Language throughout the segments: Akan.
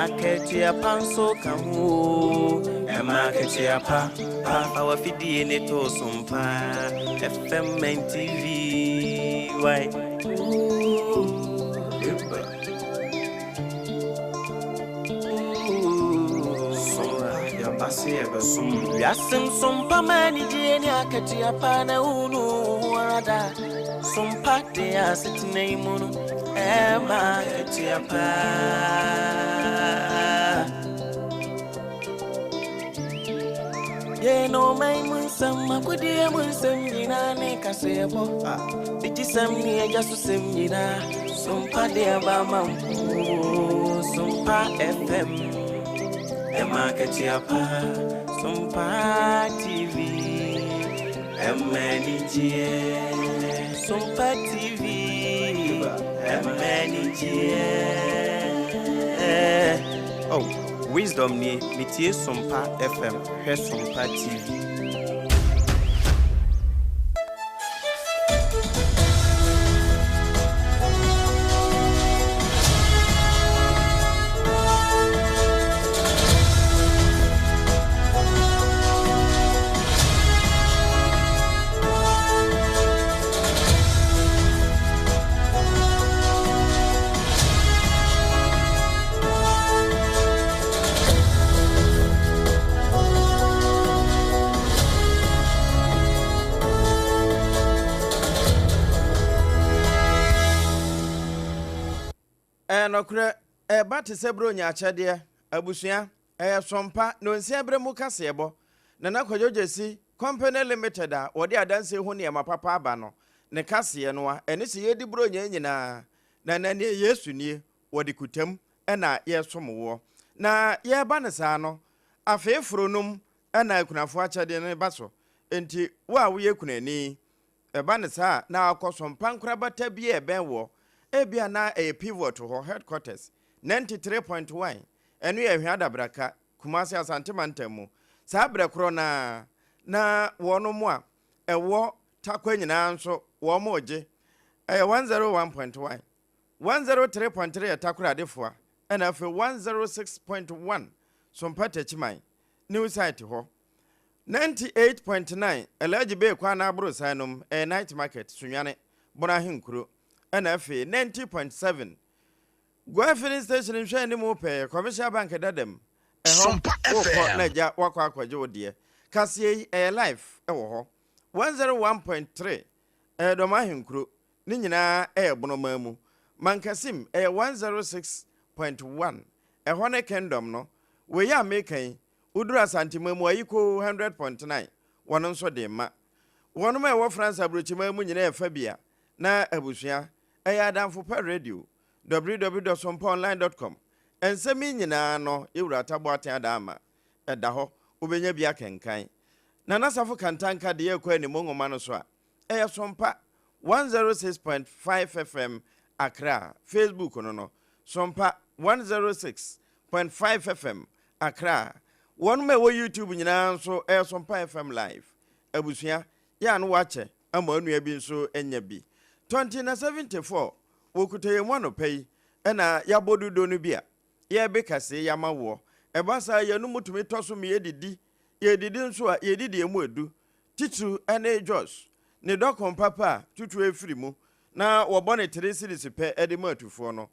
Aketia panso kamu Ketia pa our fidi in it or Sompa FM TV why Yasim Sompa mani jeni Aketia pana unu wada Sompa de asit name Ketia pa Ye no mai mun san makudi mun san ina ne ka sebo biji sam ni jasu sem ina Sompa de abama Sompa FM APPIAH Sompa TV Sompa TV Oh, wisdom ni mitie Sompa FM, he Sompa TV. Nokure ba te sebro nya achade abusua Sompa no nsia bre mu kasebo na kwadwojesi company limited a wode adanse hu ne mapapa aba no ne kase no a ene se yedi bro nya nyina na ne Yesu nie wode kutam na yesomwo na ye ba ne sa no afefronum na kunafo achade ne baso enti wa wo ye kunani ba ne sa na akosompa nkrabata bi e ben wo ebia na a pivot ho headquarters 93.1 enu ye hwada braka Kumasi Asante Mantamu sa brakro na wono mu a ewo takwa nyina nso wo moje 101.1 103.3 takura defo na afi 106.1 Sompa Techiman new site ho 98.9 LGB kwa na abro sanum night market sunwane bona hinkuro na afi 90.7 Gwa filling station in hwe ni mu pe commercial bank dadam Sompa FM na ja wakwa akwaje odie kase live ewo ho 101.3 doma hinkuro ni nyina bono mamu mankasim 106.1 hone kingdom no we ya mekan udura santimamu ayiko 100.9 wono nso de ma wono ma wo France abrochimamu nyina efabia na abusua adamfo pa radio www.sompaonline.com ensemi nyina no ewurata boaten adama eda ho obenya bia kenkan na nasafo kantanka de yakwa ni mongoma no so a Sompa 106.5 FM Accra Facebook no Sompa 106.5 FM Accra won me wo YouTube nyina nso Sompa FM live abusua ya no wache ama onua bi nso enya bi 2074 wokutaye mwano pay ena yabodudo no bia ye bekase yamawo ebasa yanu mutumi toso me yedidi nso a yedidi emu edu titu ene Jos ne dokon papa tutu efiri mu na wobone 3 series pe edemu atufo no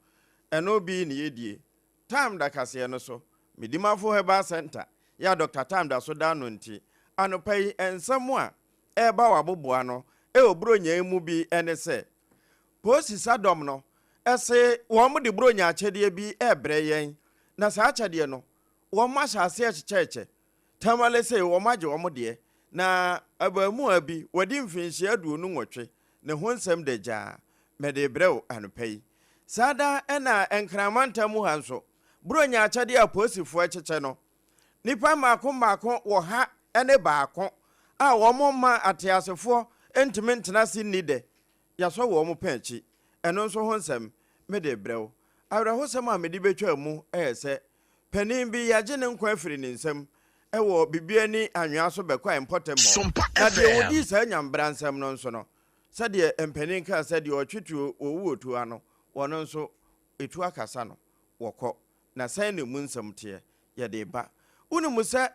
eno bi ne yedie time da kase no so Medimafo Herbal Center ya Dr. Time da so da no nti anopai ensamo a eba waboboa no obro nya emu bi ene se posi sadom no ese wo mo de bro nya achede bi ebre yen na sa achede no wo ma hyase echeche tamale se wo maje wo mo de na abamu abi wodi mfinhia aduonu nwotwe ne ho nsem de ja mede brew anopai sada ena enkramanta mu hanso bro nya achede a posifo echeche no nipa mako wo ha ene baako a wo mo ma atiasefo entimi ntenase nide yaso wo mo panchi eno nso ho nsem mede brew awra ho sem a mede betwa mu se panin bi yaje ne nkwa afiri ne nsem ewo bibia ni anwea so bekwa important mo na de wodi sa nyambra nsem no nso no se de empanin ka se de otwetu owu otu ano wono nso etu akasa no wokọ na sɛn ne mu nsɛm teɛ yɛde ba wone mu sɛ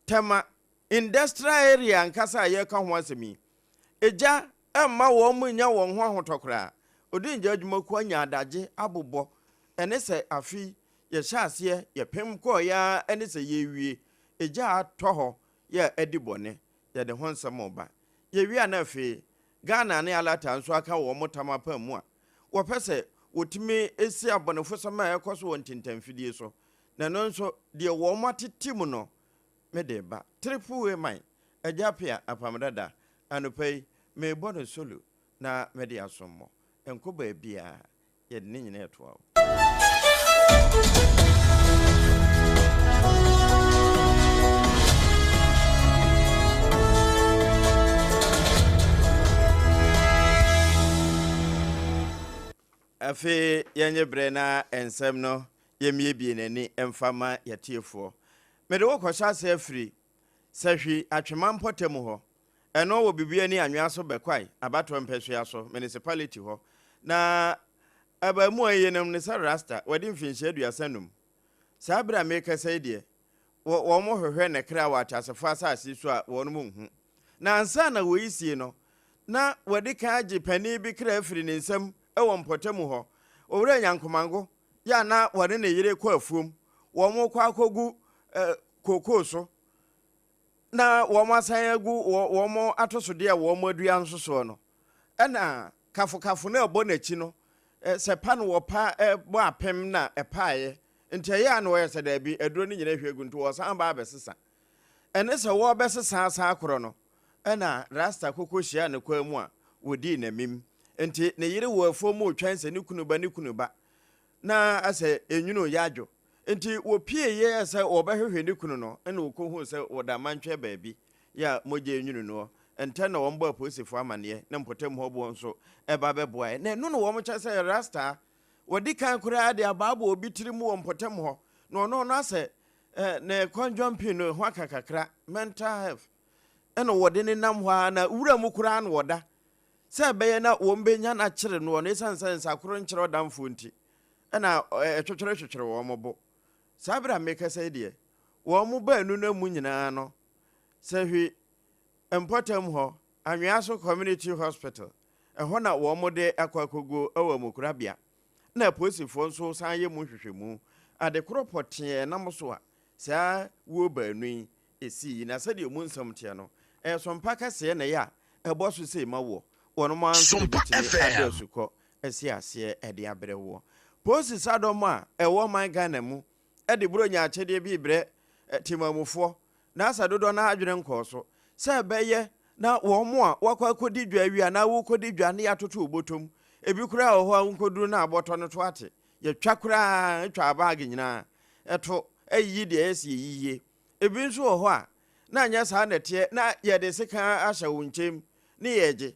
tema industrial area nkasa a yɛka ho asɛm yi ɛgya ɛmma wɔn mu nya wɔn ho ahotɔkora odi ngya adwumaku anya adagye abobɔ ɛne sɛ afi yɛhyɛ aseɛ yɛpem kɔɔ ya ɛne sɛ yɛwie ɛgya atɔ hɔ yɛ adi bɔne yɛde ho nsɛm ɔba yɛwie na afei Ghana ne alata nso aka wɔn mo tam apa mu a wɔpɛ sɛ wɔtumi esi abɔnefo sɛm a ɛkɔ so wɔ ntintamfidie so na no nso deɛ wɔn mo atete mu no mede ba triple way man AGYA APPIAH APAM DADAA anopa yi mebɔ no solo na mede asommo enko ba bia yɛde ne nyina ɛtoa wo afe yenye bre na ensem no yemie bie nani emfama yatiefo mede wo kwɔhyɛ ase afiri sahwi atwema mpɔtem hɔ ɛno wɔ bibia ni anwea so bɛkwai abato mpɛhwea so municipality hɔ na abamu ayenem ne sɛ rasta wɔde mfinhyia aduasanum saa bra meka sɛ die wɔn mo hwehwɛ ne kra wɔ atasefo asase so a wɔn mo hu na ansa na wɔyisie no na wɔde ka agye pani bi kra afiri ne nsam ɛwɔ mpɔtem hɔ owura nyankomango ya na wɔde ne yere kɔ afuom wɔn mo kɔ akɔgu koko so na wɔn asan agu wɔn mo atosode a wɔn mo adua nso so no ɛna kafo na ɛbɔ n'akyi no sɛ pa no wɔpa bɔ apem na ɛpaaye nti ɛyɛ na wɔyɛ sɛ daabi aduro ne nyina hwɛ gu nti wɔsan ba abɛsesa ɛne sɛ wɔbɛsesa asa akoro no ɛna rasta koko hyia ne kwa mu a wɔdi n'amim nti ne yere wɔ afuom mu twɛn sɛ ne kunu ba na asɛ enwunu yadwo nti wopie ye sɛ wɔbɛhwehwɛ ne kunu no ɛna wɔkɔhu sɛ wɔda mantwɛ baabi ya mogye enwunu no ɛntɛ na wɔn bɔ aposifo amane ne mpɔtam hɔ bo nso ɛba bɛboa na no wɔn kyɛ sɛ rasta wɔdi kan koraa de abaabo obi tiri mu wɔ mpɔtam hɔ na ɔno asɛ ne kɔndwɔmpi no ho akakakra mental health ɛna wɔde ne nam hɔ na wura mu koraa na wɔda sɛ bɛyɛ na wɔn benya na kyere no ne sansan sakoro nkyerɛ damfo nti ɛna ɛtwetwere wɔn bo saa bra meka sɛ deɛ wɔn mo baanu na mu nyinaa no sɛ hwi mpɔtam hɔ anwea so community hospital ɛhɔ na wɔn mo de akɔkɔgo ɛwɔ mukurabea na posifo nso san yɛ mu hwehwɛmu ade koro pɔtee nam so a saa wo baanu yi esi na sɛ deɛ mu nsɛm teɛ no Sompa kɛseɛ na yɛ a ɛbɔ so sɛ ma wɔ wɔn mo anso bitimi adasukɔ ɛsi aseɛ ɛde abrɛwɔ posi sadom a ɛwɔ man Ghana mu ɛde bro nya akyɛdeɛ bi brɛ timamufoɔ na asa dodo na adwene nkɔ so sɛ bɛyɛ na wɔn mo a wakɔ akɔdi dwa awia na wokɔdi dwa ne yatoto obotom ebi kura wɔ hɔ a nkɔduru na abɔtɔ no to ate yɛtwa kura atwa abaage nyinaa ɛto ayi deɛ ɛsi yiye ebi nso wɔ hɔ a na anya saa nɛteɛ na yɛde sika ahyɛ wo nkyɛm ne yɛgye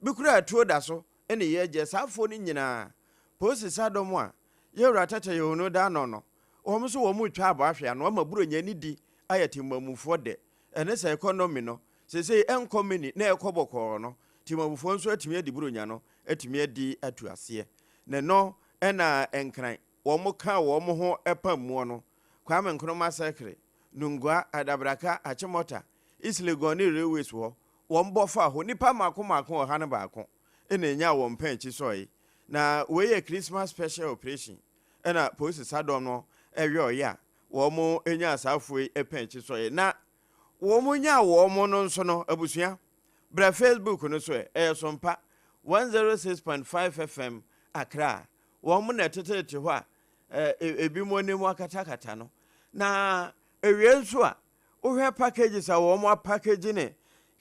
bi kura atuo da so ɛne yɛgye saafo ne nyinaa posi sadom a yɛwura tata yɛhono da no wɔn so wɔn mu twa abɔ ahwɛ no ama buro nya ni di ayɛ timamufoɔ de ɛne sɛ economy no sesei enkomini na ekɔbɔkɔɔ no timamufoɔ nso atumi adi buro nya no atumi adi atu aseɛ ne no ɛna enkran wɔn ka wɔn ho ɛpam mu no Kwame Nkrumah sekre Nungwa Adabraka Achimota Islegoni railways hɔ wɔn bɔ fa hɔ nipa mako ɔha ne baako ɛna nya wɔn pɛnkyi sɔe na wɔyɛ Christmas special operation ɛna posi sadom no ɛwɛ ɔyɛ wɔn enya asafo pɛnkyi sɔe na wɔn nya wɔn no nso no abusua bra Facebook no so Sompa 106.5 FM Accra wɔn na tetete hɔ a ebi mo ne mo akatakata no na ewie nso a wohwɛ packages a wɔn package ne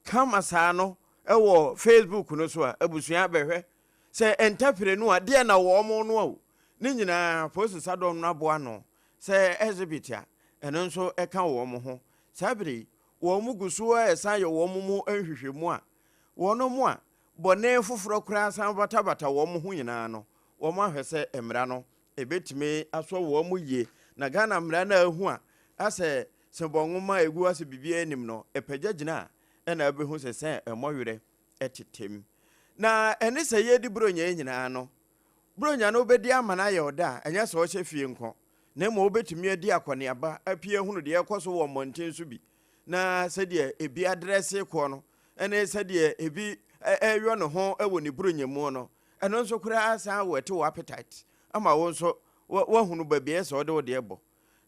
kama saa no ɛwɔ Facebook no so a abusua bɛhwɛ sɛ entapire no a deɛ na wɔn no a ne nyinaa post sadom no aboa no sɛ exhibit a ɛno nso ɛka wɔn ho sabiri wɔn gu so ɛsan yɛ wɔn mu nhwehwɛmu a wɔn mu a bɔne foforo kura san bata wɔn ho nyinaa no wɔn ahwɛ sɛ mmara no ebetime aso wɔn mu yie na Ghana mmara na ahu a asɛ sebɔnwoma egu ase bibia anim no epagya gyina ɛna abehu sɛ ɛmɔwerɛ ɛtetem na ɛne sɛ yɛdi bronya nyinaa no bronya no obedi amana yɛ ɔda ɛnyɛ sɛ ɔhyɛ fie nko na mo betumi adi akwaneaba apia hunu de ekoso wo monten so bi na sɛdeɛ ebi adresse ko no ɛne sɛdeɛ ebi ɛyɔ no ho ɛwɔ ne buronyemu no ɛno nso kura asa wɔte wɔ appetite ama wo nso wahunu baabi ɛsɛ ɔde wo de ɛbɔ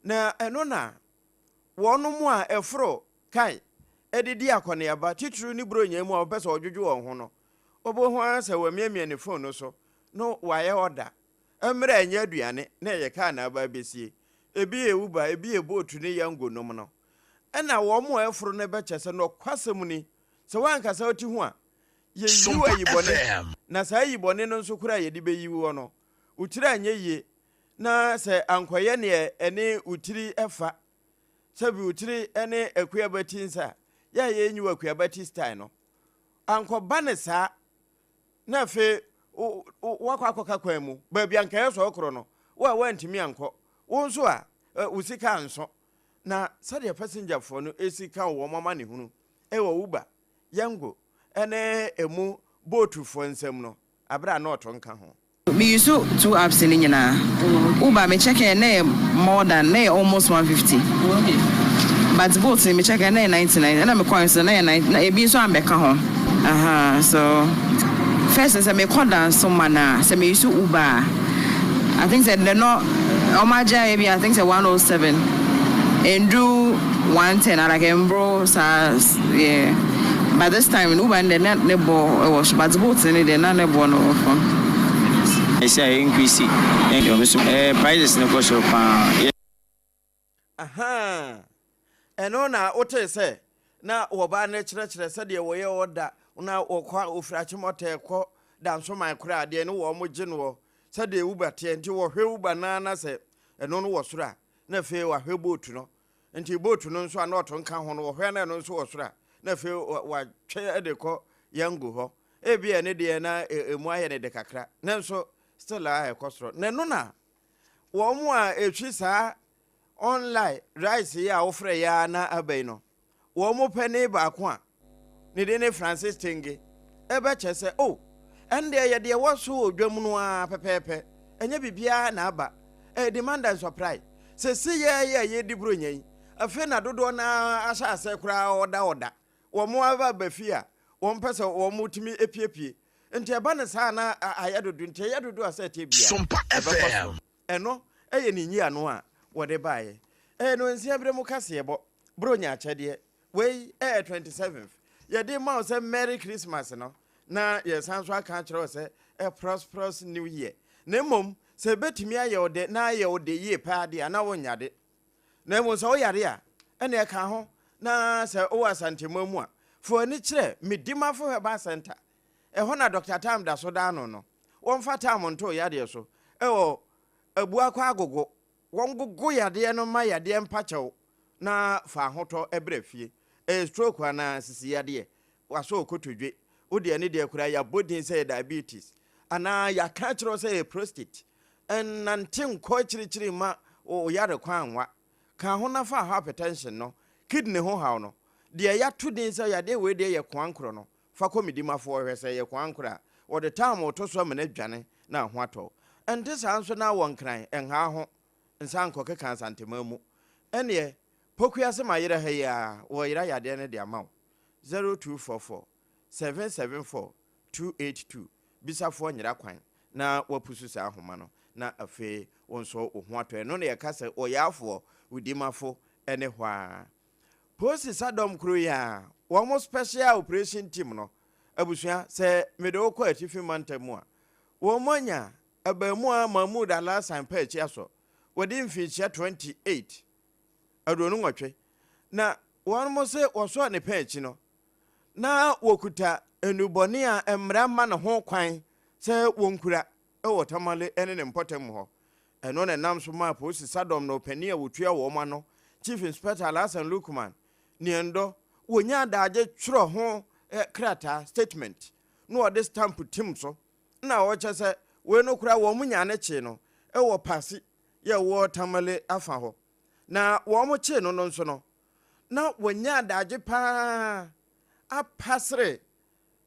na ɛno na wɔno mu a ɛforo kai ɛdidi akwaneaba tituru ne buronyemu a wɔpɛ sɛ ɔdwodwo wɔn ho no ɔbɔ ho asɛ wɔ miamia ne phone no so no wayɛ ɔda ɛmmerɛ ɛnyɛ aduane na ɛyɛ kaa na aba besie ebi ewuba ebi ebotu ne yango nom no ɛna wɔn mo ɛforo ne bɛkyɛ sɛ no kwasɛm ni sɛ wankasa oti ho a ye yiwa yibɔne na saa yibɔne no nso kura ye de beyiwo no utiri anya yie na sɛ ankɔyɛ ne ɛne utiri ɛfa sɛ bi utiri ɛne akuabati nsa ya ye nyiwa akuabati style no ankɔba ne saa na fe wakɔ kwan mu baabi anka yɛ so okoro no wa wantimi ankɔ wo nso a usika nso na sɛdeɛ passenger fo no esika wo mama ne hunu ɛwɔ uba yango ɛne emu boat fo nsɛm no abra na ɔtɔ nka ho me use two apps in nyina uba me check na more than na almost 150 but boat me check na 99 na me coins na ebi so ambeka ho so first is me call down someone na say me use Uber. I think that they're not AGYA I think say 107 and do 110 and I can bro yeah. By this time in Uber and the net nebo was but boats in the not nebo no phone. I say increase prices no cost and on a ote say na oba na kyerɛkyerɛ sɛ deɛ wɔyɛ order na okwa ofrachi mote ko dan so man kura de no wo mo gye no sɛ de Uber te nti wo hwe Uber na sɛ ɛno no wo soro a na fe wa hwe boat no nti boat no nso a na ɔto nka ho no wo hwe na no nso wo soro a na fe wa twe de ko yango ho ebi ene de na emu ayɛ ne de kakra na nso still a ekosoro na no na wo mo a etwi saa online rice ya wo frɛ ya na abai no wo mo pɛ ne ba ko a ne de ne Francis Tenge ebe chese oh ende ye de woso odwam no a pepepe enye bibia na aba demand and supply se si ye di bro nyan afi na dodo na asha ase kura oda wo mo aba bafia wo mpese wo mo timi epiepie enti eba ne sa na ayadodo enti ayadodo ase te bia Sompa FM eno eye ni nyi ano a wo de baaye no nsia bre mu kase ebo bro nya achede we 27th yede ma say Merry Christmas no na yesan so aka kire say a prosperous new year na mom se betimi aye ode na aye ode ye pa de na wonyade na mom so yare a ene ka ho na se o asantemamu a fo ani kire Medimafo Heba Center ho na Dr. Tam da so da no won fata amonto yade so o abu akwa agogo won gogo yade no ma yade empachew na fa hoto ebrefie stroke ana sisi yade waso okotodwe ode ne de kura ya bodin say diabetes ana ya cancer say prostate en nantin ko chirichiri ma o yare kwanwa ka ho na fa hypertension no kidney ho haw no de ya to din say ya de we de ye kwankro no fa ko Medimafo hwe say ye kwankro o de time o to so me na dwane na ho ato en this anso na won kran en ha ho nsan ko ke kan santemamu ene Pokuya se mayira ha ya wo yira yade ne de amaw 0244 774 282 bisafo nyira kwan na wapusu sa ahoma no na afi wonso ohu ato no na yakasa oyafo Medimafo ene hwa posi sadom kru ya wo special operation team no abusua se mede okọ atifi mantamu a wo monya abamu a Mahmoud Alasan pa echi aso wodi mfichia 28 adonu nwotwe na won mo se woso ne paachi no na wokuta enuboni a emra ma ne ho kwan se wonkura wotamale ene ne mpotem ho eno ne nam so ma posi sadom no pani a wotua wo ma no chief inspector Alasan Lukman niendo wonya daage twro ho krata statement no ode stamp tim so na wo che se we no kura wo munya ne chi no wo pasi ye wo tamale afa ho na wo mo chi no nso no na wonya daage pa apasre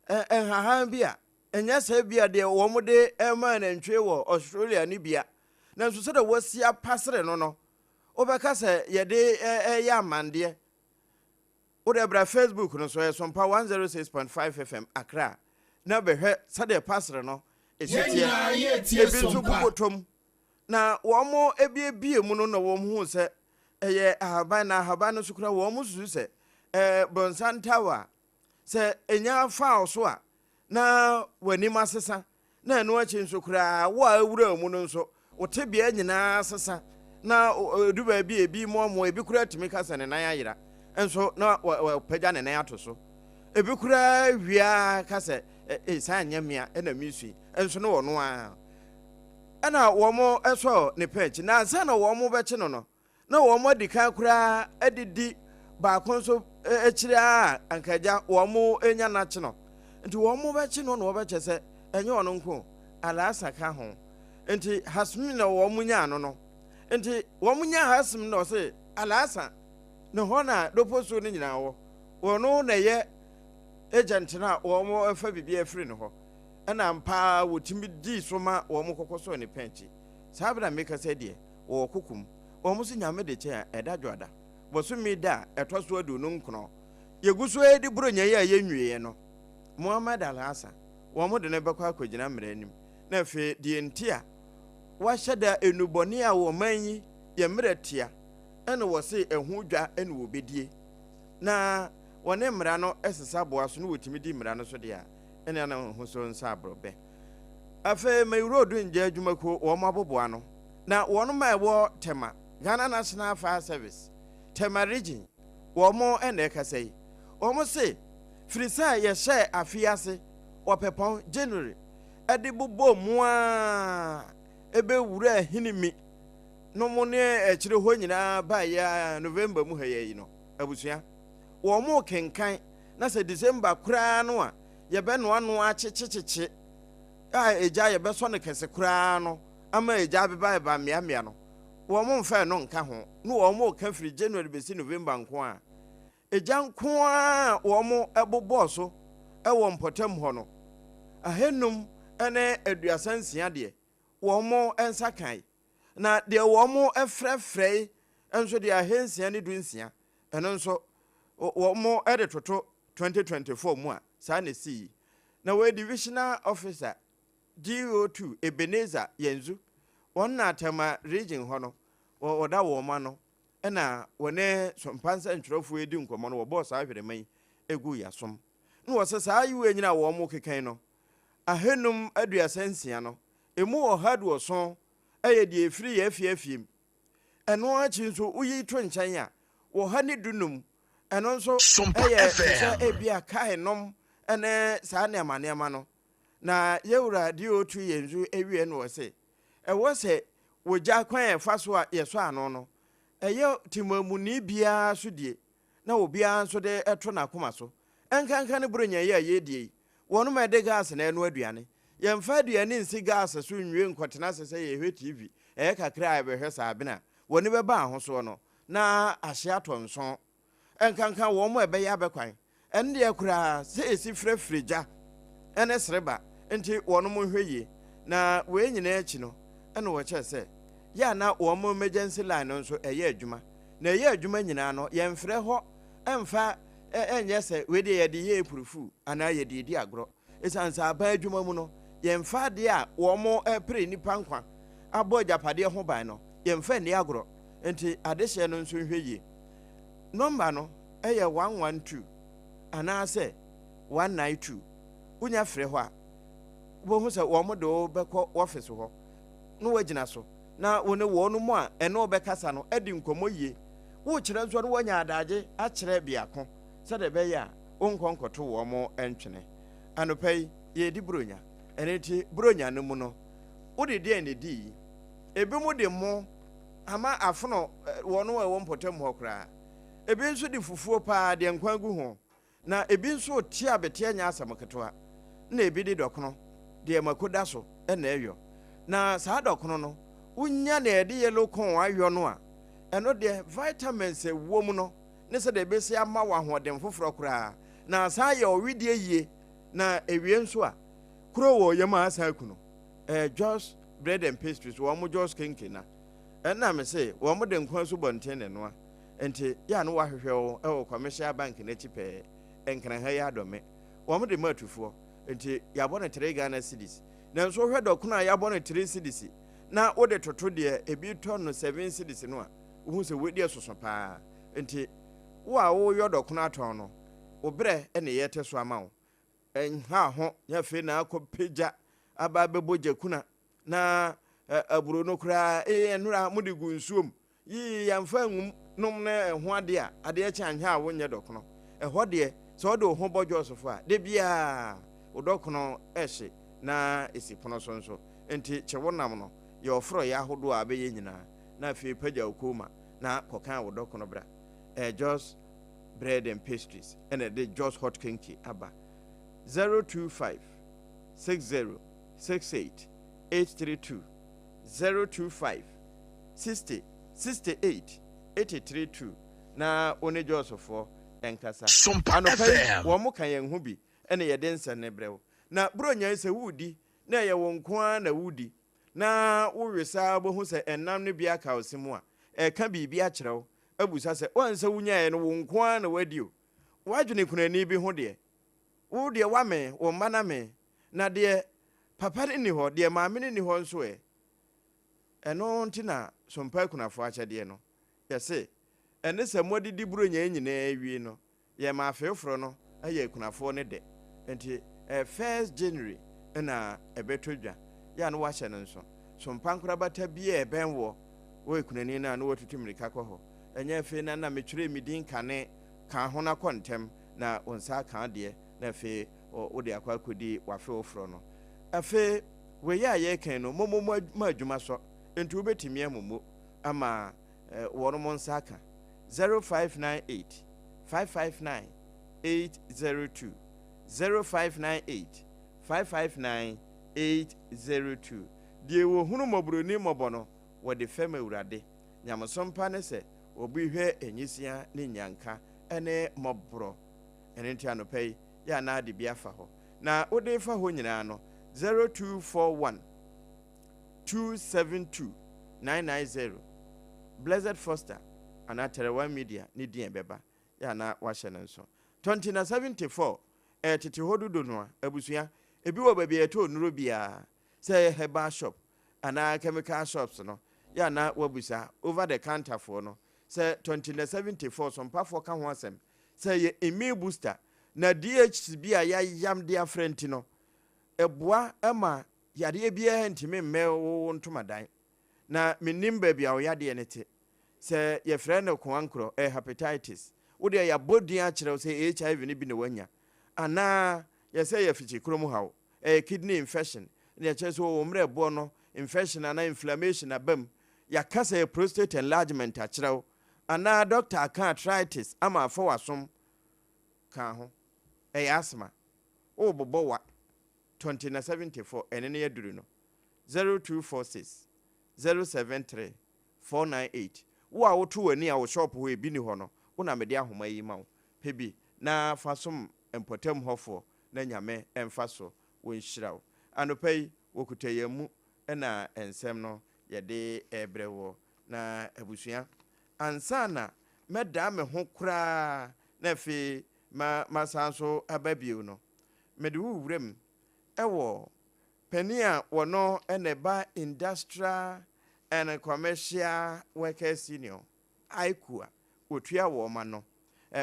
enhahan bia enya se bia de wo mo de ema na ntwe wo Australia ni bia na nso sɛ wasia pasere no obɛka sɛ yɛde ɛyɛ amandeɛ wode bra Facebook no so Sompa 106.5 FM Accra na bɛhwɛ sɛdeɛ pasere no ɛsitiɛ ebi nso bubotom na wɔn ebiebie mu no na wɔn hu sɛ ɛyɛ ahaban na ahaban no so kura wɔn susu sɛ Bronsan Tower sɛ enya fa so a na w'anim asesa na ɛno akyi nso kura wo a awura mu no nso wote bia nyinaa asesa na du baabi ebi mo ebi kura tumi ka sɛ ne nan ayera enso na pagya ne nan ato so ebi kura wia ka sɛ saa nyamia na misui enso no wɔno a ɛna wɔn ɛsɔ ne page na ansa na wɔn bɛkye no na wɔn adi kan kura adidi baako nso akyire a ankagya wɔn enya n'akye no nti wɔn bɛkye no na wɔbɛkyɛ sɛ ɛnyɛ ɔno nko alaasa ka ho nti hasmi na wɔn nya no nti wɔn nya hasmi na ɔsɛ alaasa ne hɔ na doposo no nyinaa wɔ wɔn na yɛ agent na wɔn ɛfa bibi afiri ne hɔ ɛna mpa wɔtumi di so ma wɔn kɔkɔ so ne pɛnkyi saa bra meka sɛ deɛ wɔ kokum wɔn so nyame de kyɛ a ɛda dwada bɔsumi da ɛtɔ so adu no nkono yɛgu so edi bronya yɛ a yɛnwie no Muhammad Alhassan wɔn de ne bɛkɔ akɔgyina mmara anim na afei deɛ nti a wahyɛ da enubɔne a wɔn man yi yɛ mmara tia ɛna wɔse ɛho dwa ɛna wɔbɛdie na wɔne mmara no ɛsesa boa so no wɔtumi di mmara no so deɛ a ɛna na ho so nsa abrɔbɛ afei mayrodu nje adwumako wɔn aboboa no na wɔn ma ɛwɔ tema Ghana National Fire Service tema region wɔn ɛna ɛkasa yi wɔn se firisa yɛhyɛ afiase wɔpɛpɔn January ɛde bobɔ mu a ɛbɛwura hinimi no mo ne akyire hɔ nyinaa ba ya November mu ha yi no abusua wɔn kenkan na sɛ December koraa no a yɛbɛnoa no akyekyekyekye a egya yɛbɛsɔ ne kɛse koraa no ama egya beba mmeamea no wɔn mfa no nka ho no wɔn ka firi January besi November nko a egya nko a wɔn ɛbobɔ so ɛwɔ mpɔtam hɔ no ahenum ɛne aduasa nsia deɛ wɔn nsa kan na deɛ wɔn ɛfrɛfrɛ nso deɛ ahensia ne du nsia ɛno nso wɔn ɛde toto 2024 mu a saa ne si na we divisional officer GO2 Ebenezer Yenzu wɔn na tema region hɔ no wɔda wɔn ma no ɛna wɔne sompansa ntwerɛfo edi nkɔmɔ no wɔbɔ saa hwereman egu yasom na wɔsɛ saa yiwe nyina wɔn mo kekan no ahenum aduasa nsia no emu ɔha duoso ɛyɛ die efiri yɛ afiafiem ɛno akyi nso uyi to nkyɛn a wɔha ne dunum ɛno nso ɛyɛ sɛ ebia kae nom ɛne saa nneɛma no na yɛwura DO2 Yenzu ewie no wɔse ɛwɔ sɛ wogya kwan ɛfa so a yɛsɔ ano no ɛyɛ timamuni biara so die na obiara nso de ɛto n'akoma so ɛnkanka ne bronya yɛ yɛdie wɔn ma de gas na ɛno aduane yɛmfa aduane nsi gas so nwie nkɔtena sɛ yɛhwɛ TV ɛyɛ kakra a yɛbɛhwɛ saa bena wɔn bɛba ahoso no na ahye atɔ nson ɛnkanka wɔn mo ɛbɛyɛ abɛkwan ɛne deɛ koraa sɛ esi frɛfrɛ gya ɛne sreba nti wɔn mo hwɛ yie na wɔn nyinaa akyi no ɛna wɔkyɛ sɛ yɛ na wɔn mo emergency line no nso ɛyɛ adwuma na ɛyɛ adwuma nyinaa no yɛmfrɛ hɔ ɛmfa ɛnyɛ sɛ wede yɛde yɛ epurufu anaa yɛde di agorɔ esan sɛ aba adwuma mu no yɛmfa deɛ a wɔn mo ɛpere nipa nkwa abɔ agyapadeɛ ho ban no yɛmfa ni agorɔ nti adehyɛ no nso hwɛ yie number no ɛyɛ 112 anaasɛ 192 wonya frɛ hɔ a wo hu sɛ wɔn de wo bɛkɔ office hɔ no wagyina so na wo ne wɔn mu a ɛno bɛkasa no ɛdi nkɔmɔ yie wo kyerɛ nso no wonya adagye akyerɛ biako sɛ de bɛyɛ a onkɔnkɔto wɔn ɛntwene anopa yi yɛdi bronya ɛne ti bronya no mu no wode deɛ ne di ebi mu de mo ama afono wɔn a wɔn mpɔtam hɔ koraa ebi nso de fufuo paa de nkwan gu ho na ebi nso tie abetia nya asɛm ketewa na ebi de dɔkono de makoda so ɛna ɛyɔ na saa dɔkono no unya na ɛde yellow kon ayɔ no a ɛno de vitamins ɛwɔ mu no ne sɛ de besi ama wa hoɔden foforɔ koraa na saa yɛ owidie yie na ewie nso a kuro wɔ yɛma asa kuno just bread and pastries wɔn Jos Kinky na ɛna me say wɔn de nkwan so bɔnten no a enti ya no wahwehwɛ wo ɛwɔ commercial bank n'akyi pɛɛ ɛnkran ha ya adɔme wɔn de matufoɔ enti yɛabɔ no 3 Ghana cedis nanso hwɛ dɔkono a yɛabɔ no 3 cedis na wode toto deɛ ebi tɔ no 7 cedis no a wohu sɛ wedi soso paa enti wo a woyɔ dɔkono atɔn no wo brɛ ɛne yɛte so ama wo ɛnha ho yɛfe na akɔ pagya aba bɛbɔ gyakuna na aburo no koraa ɛnura mode gu nsuom yi yɛmfa nwum nom na ɛho ade a adeɛ kyɛ anhɛ a wonyɛ dɔkono ɛhɔ deɛ sɛ wode wo ho bɔ Josfo a de biaa wo dɔkono ɛhye na ɛsi pono so nso enti kyɛ wo nam no yɛɔforɔ yɛ ahodoɔ a bɛyɛ nyinaa na afei pagya wo koma na kɔka wo dɔkono bra Jos bread and pastries ɛna de Jos hot kinky aba 025 60 68 832 025 60 68 832 na one Josfo enkasa Sompa FM wo mo kan yen ho bi ene ye de nsa ne brew na bro nyan se wudi na ye wo nko na wudi na wo wesa bo hu se enam ne bia ka osimu a e ka bibi a kyerɛw abusa se wansa wunya ye no wo nko na wadi o wadwene kunani bi ho de wo de wa me wo mana me na de papa ni ho de maame ni ho nso ɛno ntina Sompa kunafo akyɛde no yɛse ɛne sɛ modidi buro nyinaa wie no yɛ ma afeforo no ɛyɛ kunafo ne de enti 1st January na ɛbɛtodwa ya no wahyɛ no nso Sompa nkorabata bia ɛbɛn wo kunani na no watutu mirika kɔ hɔ ɛnyɛ fe na metwere midin kane ka ho na kɔntem na onsa ka de na fe wo de akwa kodi wafe ofro no afe we ya ye kan no momo ma adwuma so enti wo betimi amomo ama wɔn mo nsa aka 0598 559 802 0598 559 802 die wo hunu mobroni mobono wo de fam awurade nyamsompa ne sɛ obi hwɛ enyisia ne nyanka ene mobro ene ntia no pɛi ya na de bia fa hɔ na wo de fa hɔ nyina no 0241 272 990 Blessed Foster anaterewa media ni din beba ya na wahye no nso 2074 tete hodudo no abusua ebi wo baabi eto nuro bia say herbal shop ana chemical shops no ya na wabusa over the counter for no say 2074 Sompa for ka ho asem say ye immune booster na DHB a ya yam dia front no eboa ema yade bia ntime mme wo ntomadan na menim baabi a wo yade ne te se ye frɛ no kwankro hepatitis wo de ya bodua kyerɛw se HIV ne bi ne wanya ana ye se ye fichi krom hawo kidney infection ne kyerɛ so wo mrɛ bo no infection ana inflammation abam ya kasa prostate enlargement a kyerɛw ana doctor aka arthritis ama afɔ wasom ka ho asthma wo bobo wa 2074 ene ne yaduru no 0246 073 498 wo a woto wani a wo shop ho ebi ni ho no wo na mede ahoma yi ma wo pebi na fasom empotem hofo na nyame emfaso wo nhira wo anopai wo kutayamu na ensem no yede ebrewo na abusua ansana meda me ho kura na fe masanso ababiu no mede wo wurem ewo penia wono eneba industrial and commercial workers union AGYA otua wo ma no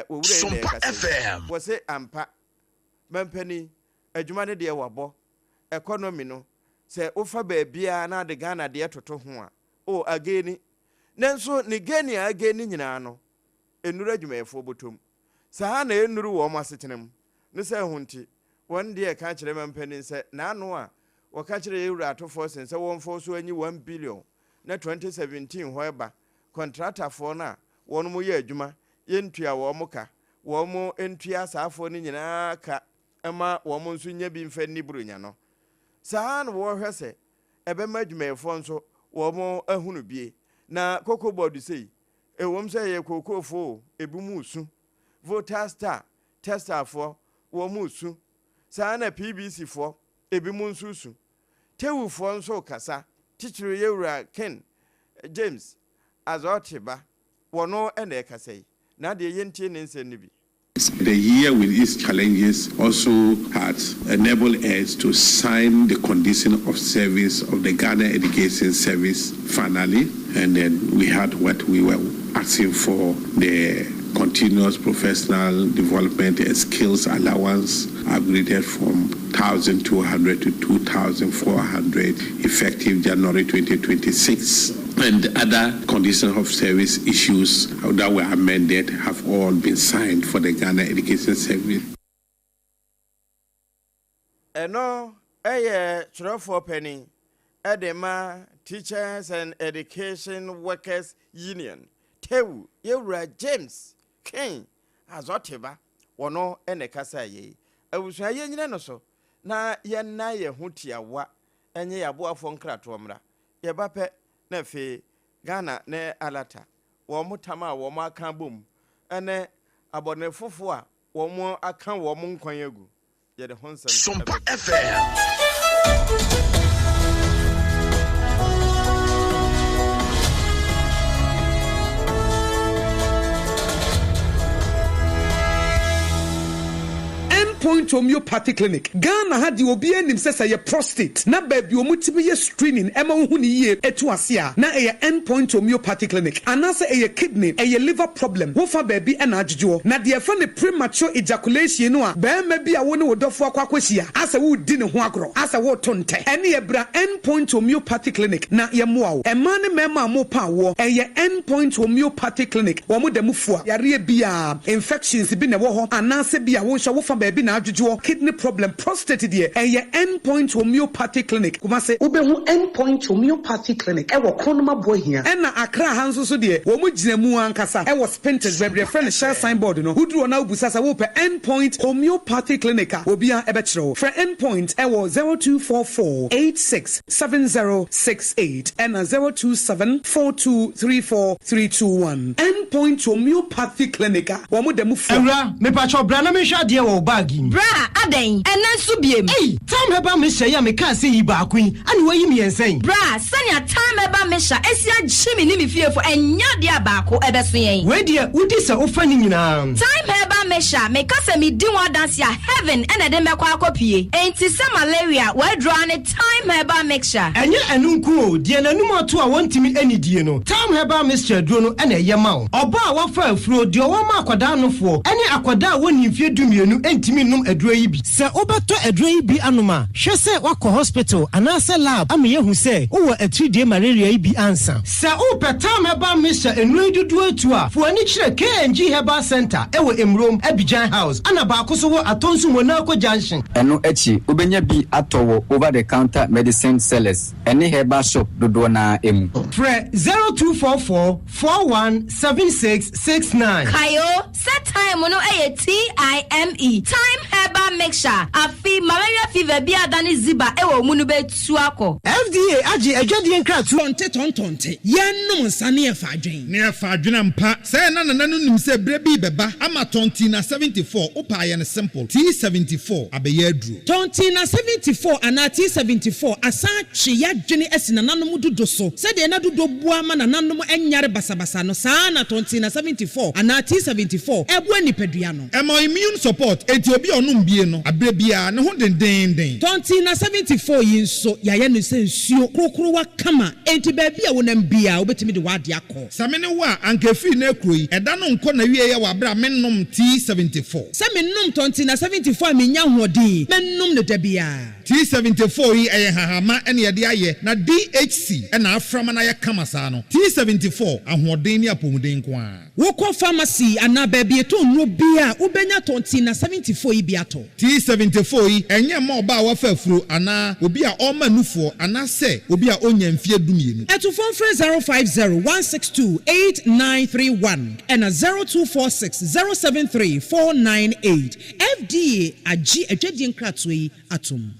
wo wure ne kase wo se ampa mampani adwuma ne de wabo economy no se ofa baabia na de Ghana de toto ho a o ageni nenso ne geni ageni nyina no enuru adwumayefo botom saa na enuru wo ma setenem ne se hunti won de ka kire mampani se na ano a wo ka kire ewura atofo se won fo so anyi 1 billion na 2017 hoeba contractor for na won mo ye adwuma ye ntua wo mo ka wo mo entua saafo ni nyina ka ema wo mo nso nya bi mfa ni burunya no saa na wo hwese ebe ma adwumayefo nso wo mo ahunu bie na koko board sei ewom se ye kokofo ebu mu su voter star tester for wo mu su saa na PBC for ebi mu nso su tewu for nso kasa teacher yewura Ken James azotiba wono ene kasai na de yentie ne nsen ne bi. The year with its challenges also had enabled us to sign the condition of service of the Ghana Education Service finally, and then we had what we were asking for, the continuous professional development and skills allowance upgraded from 1,200 to 2,400 effective January 2026. And other conditions of service issues that were amended have all been signed for the Ghana Education Service. No, for penny, Edema Teachers and Education Workers Union. Tewu, Yewura James Ken Azotiba, wono ene kasa ye. Awusua ye nyina no so. Na ye na ye hutia wa enye yaboafo nkrato mra. Ye bape na fe Ghana ne alata wo mutama wo aka bom ene abone fofo a wo aka wo nkwan egu ye de honsam Sompa FM. Point homeopathy clinic. Ghana had the obianim says a prostate. Na baby omutimi screening ema huni ye etu asia. Na a endpoint homeopathy clinic. Anasa a kidney, a liver problem. Wofa baby and ajujo. Na the funny premature ejaculation no. Be maybe a one would offer kwakweshia. As a wood dinner huagro. As a wood tonte. Any ebra endpoint homeopathy clinic. Na ya muao. A man mema mo power. A endpoint homeopathy clinic. Wamu de mufua. Yari bia infections been a woho. Anasa bia wosha wofa baby na kidney problem, prostate dear, and your endpoint homeopathy clinic. Kumase Ubehu endpoint homeopathy clinic. I was Konoma boy here. And na Accra Hanso so dear, Womujinemu Ankasa. I was painted by a friend share signboard, no, who drew now Busasa Wope endpoint homeopathy clinic. Obia Ebetro. For endpoint, I was 0244 867068 and a 0274234 endpoint homeopathy clinic. Wamudemufu. Era, me pacho brana me sha dia wo bagi. Bra, aden, enen subiem. Hey, time heba me share ya me kan say iba akun. Ani wayi me ensen. Bra, sanya time heba me sha esia jimi ni me fie fo enya dia baako ebeso yen. We dia udi se ofa ni nyina. Time heba me sha me kase me di one dance ya heaven ene de mekwa akopie. Enti se malaria we draw ne time heba mixture. Enye enunku o, die nanum ato a wontimi ani die no. Time heba mixture duro no ene ye ma o. Oba a wafa afuro de o ma akwada no fo. Ene akwada a woni mfie dumienu entimi num aduro yi bi. Se obeto aduro yi bi anoma, hwe se wakọ hospital anase lab ame yehu se wo atridie malaria yi bi ansa. Se o time heba mixture enu dudu atu a, fo ani kire KNG Herbal Center ewo Emrom Abidjan House ana ba akoso wo atonsu Monaco Junction. Eno echi ubenya bi atowo over the counter medicine sellers. Any herbal shop dodo na emu. Fre 0244 417669. Kayo, set time no TIME. Time heba mixture. Afi malaria fever bi adani ziba ewo munu be tuako. FDA agi ejwadie nkratu tonte. Yenum nsane efa adwen. Ne efa adwen mpa. Say na nanu nim se bre bi beba ama tonti na 74 opa ye ne simple. T74 abeye aduro. Tonti na 74 ana T74 asa twe ya dwene esina nanom dodo so. Se de na dodo bua ma na nanom enyare basabasa no saa na tonti na 74 ana T74 ebu anipadua no. Ema immune support enti obi onum bie no abre bia ne ho den. Tonti na 74 yinso ya ye no se nsuo krokro wa kama enti ba bia wonam bia obetimi de wade akọ. Samene wa ankefi na ekroyi eda no nko na wie ye wa bra mennom T74. Se mennom tonti na 74 menya hodin mennom ne da bia. T74 yi eye hahama ene ye de aye na DHC ena aframa na ye kama sa no. T74 ahoden ni apomuden ko a. Woko pharmacy ana ba bia to no bia ubenya tonti na 74 yi bia to. T74 yi enye ma oba wa fa afuro ana obi a o manufo ana se obi a onya mfie dumienu. Etu phone 050-162-8931 and a 0246-073-498. FDA AGYA APPIAH APAM.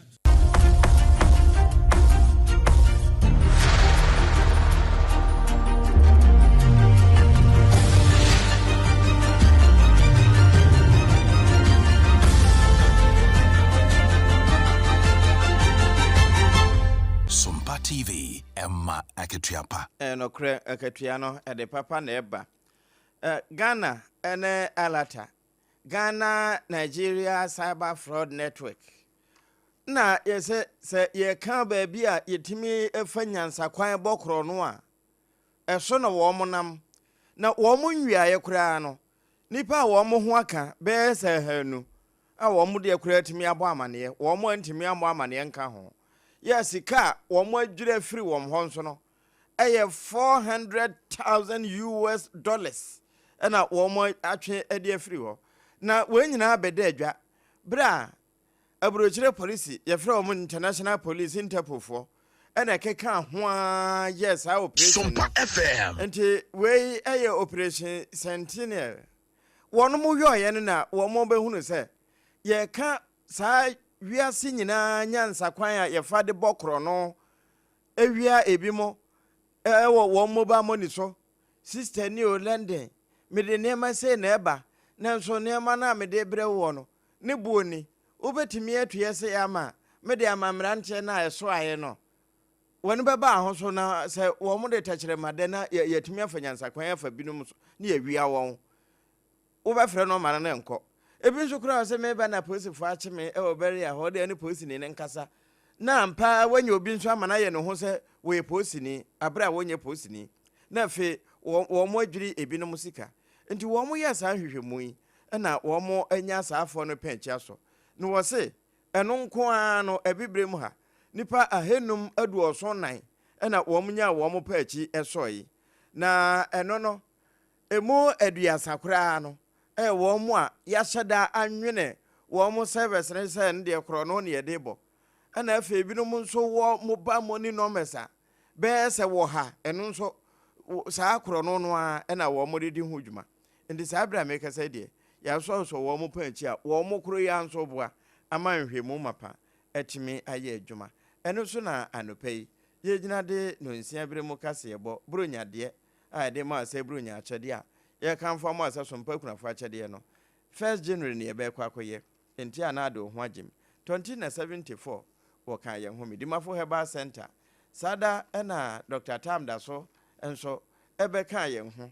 Sompa TV, a akatua pa no kre akatua no de papa na eba Ghana ene alata Ghana Nigeria Cyber Fraud Network na yese se ye kan ba bi a yetimi efanyansa kwan bokro no a eso na wo monam na wo monwia ye kura no nipa wo mo ho aka be se hanu a wo mo de kura timi abo amane wo mo ntimi abo amane nka ho yes ka wo mo adwira firi wo ho nso no eye $400,000 ena wo mo atwe ade firi ho na we nyina bede adwa bra abrochire police ye fra wo international police interpol fo ena keka ho a yes a operation Sompa FM enti we eye operation Sentinel wono mo yoye no na wo mo behunu se ye ka sa wiase nyina nyansa kwan a ye fa de bokro no ewia ebi mo wo mo ba mo ni so sister ni o London me de nema se na eba na so nema na me de bre wo no ne buoni obetimi atue se ya ma me de amamrante na eso aye no woni beba ho so na se wo mo de tachere made na yatimi afanyansa kwan afa binum so ne ewia won wo ba frɛ no mara na enko ebi nso kura se me ba na police fo ache me e obere ya ho de ne police ni ne nkasa na mpa wanya obi nso amana ye ne ho se we police ni abra wonye police ni na fe wo mo adwiri ebi no musika nti wo mo ye sa hwehwemu yi na wo mo anya saafo no penchi so no wo se eno nko a no ebibrem ha nipa ahenum aduoso nan na wo mo nya wo mo penchi esoyi na eno no emu aduasa kura no wo mo a ya hyeda anwene wo mo service ne se nde kro no ne yedebo na afa ebi no mo nso wo mo ba money no mesa be se wo ha eno nso saa kro no no a na wo mo didi ho dwuma ndi saa bra me ka say de ya so wo mo panchi a wo mo kro ya nso boa ama nhwemu mapa etimi aye adwuma eno so na anopai ye gina de no nsia bere mu kase yebo bronya de a de ma se bronya achede a ye kan fa mo asa sompa kunafo achede no 1st January ne ye be kwa koye enti anade ho agim 2074 wo kan ye ho Medimafo Herbal Center sada na Dr. Tam da so enso ebe kan ye ho